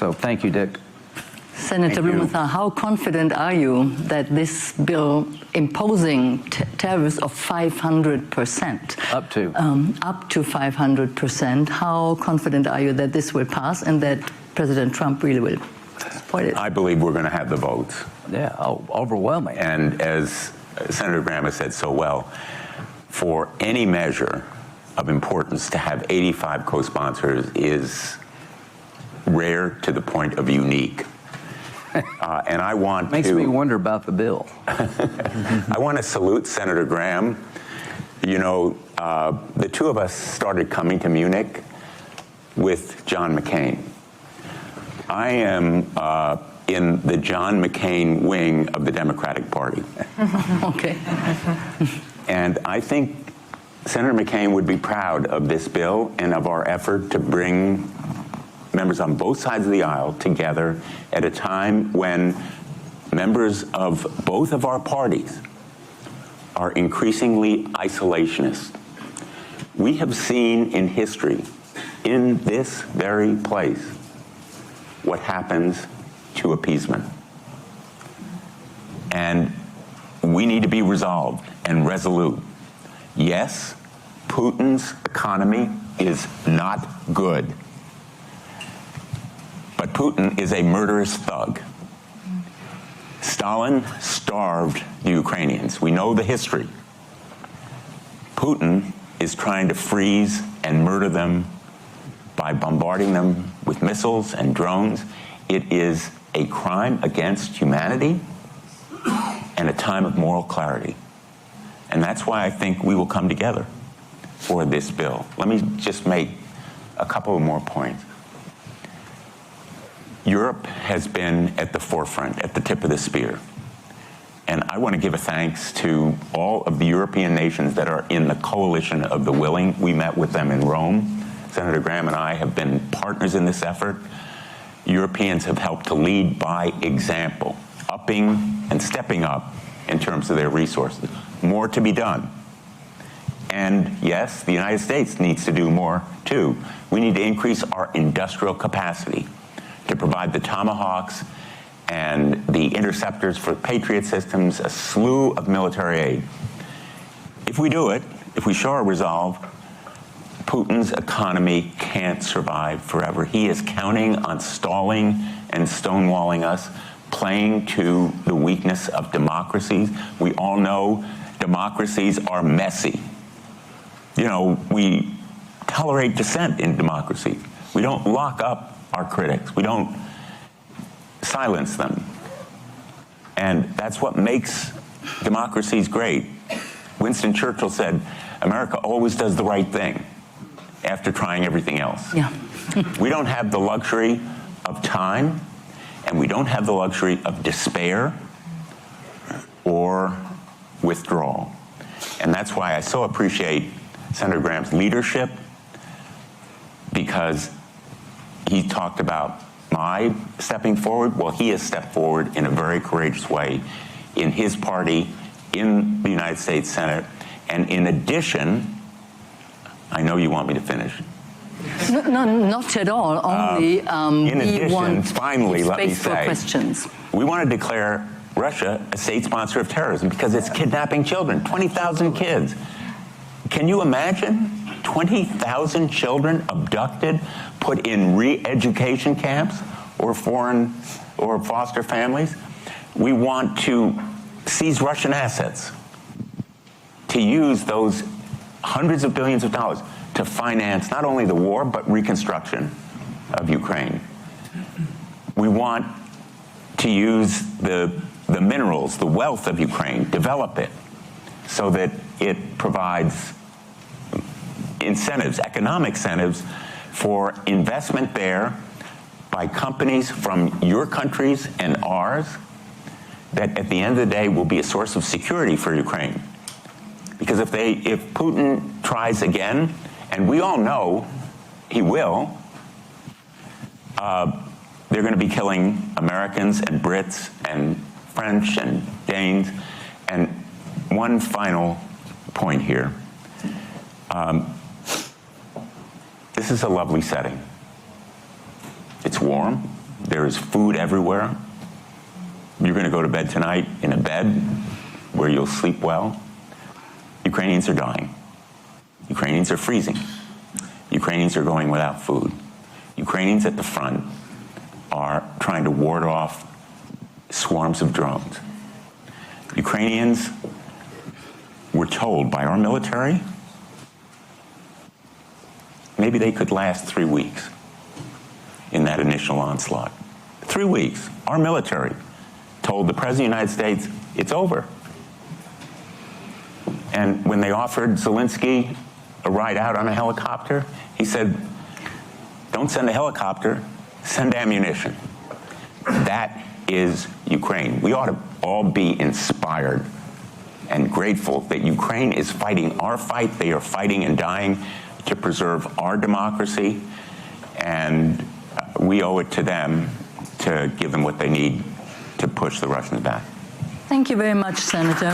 So thank you, Dick. Senator Blumenthal, how confident are you that this bill imposing tariffs of 500%, up to 500%, how confident are you that this will pass and that President Trump really will support it? I believe we're going to have the votes. Yeah, overwhelming. And as Senator Graham has said so well, for any measure of importance to have 85 co-sponsors is rare to the point of unique. And I want Makes me wonder about the bill. I want to salute Senator Graham. You know, the two of us started coming to Munich with John McCain. I am in the John McCain wing of the Democratic Party. Okay. And I think Senator McCain would be proud of this bill and of our effort to bring members on both sides of the aisle together at a time when members of both of our parties are increasingly isolationist. We have seen in history, in this very place, what happens to appeasement. And we need to be resolved and resolute. Yes, Putin's economy is not good. But Putin is a murderous thug. Stalin starved the Ukrainians. We know the history. Putin is trying to freeze and murder them by bombarding them with missiles and drones. It is a crime against humanity and a time of moral clarity. And that's why I think we will come together for this bill. Let me just make a couple of more points. Europe has been at the forefront, at the tip of the spear. And I want to give a thanks to all of the European nations that are in the coalition of the willing. We met with them in Rome. Senator Graham and I have been partners in this effort. Europeans have helped to lead by example, upping and stepping up in terms of their resources. More to be done. And yes, the United States needs to do more too. We need to increase our industrial capacity to provide the Tomahawks and the interceptors for Patriot systems, a slew of military aid. If we do it, if we show our resolve, Putin's economy can't survive forever. He is counting on stalling and stonewalling us, playing to the weakness of democracies. We all know democracies are messy. You know, we tolerate dissent in democracy. We don't lock up our critics. We don't silence them. And that's what makes democracies great. Winston Churchill said, America always does the right thing after trying everything else. Yeah. We don't have the luxury of time, and we don't have the luxury of despair or withdrawal. And that's why I so appreciate Senator Graham's leadership, because he talked about my stepping forward. Well, he has stepped forward in a very courageous way in his party, in the United States Senate. And in addition, I know you want me to finish. No, not at all. Only in addition, finally, let me space for say, questions. We want to declare Russia a state sponsor of terrorism because it's kidnapping children, 20,000 kids. Can you imagine 20,000 children abducted, put in re-education camps or foreign or foster families? We want to seize Russian assets, to use those hundreds of billions of dollars to finance not only the war, but reconstruction of Ukraine. We want to use the minerals, the wealth of Ukraine, develop it so that it provides incentives, economic incentives for investment there by companies from your countries and ours that at the end of the day will be a source of security for Ukraine. Because if Putin tries again, and we all know he will, they're going to be killing Americans and Brits and French and Danes. And one final point here. This is a lovely setting. It's warm. There is food everywhere. You're going to go to bed tonight in a bed where you'll sleep well. Ukrainians are dying. Ukrainians are freezing. Ukrainians are going without food. Ukrainians at the front are trying to ward off swarms of drones. Ukrainians were told by our military maybe they could last 3 weeks in that initial onslaught. 3 weeks. Our military told the President of the United States, it's over. And when they offered Zelensky a ride out on a helicopter, he said, don't send a helicopter, send ammunition. That is Ukraine. We ought to all be inspired and grateful that Ukraine is fighting our fight. They are fighting and dying to preserve our democracy, and we owe it to them to give them what they need to push the Russians back. Thank you very much, Senator.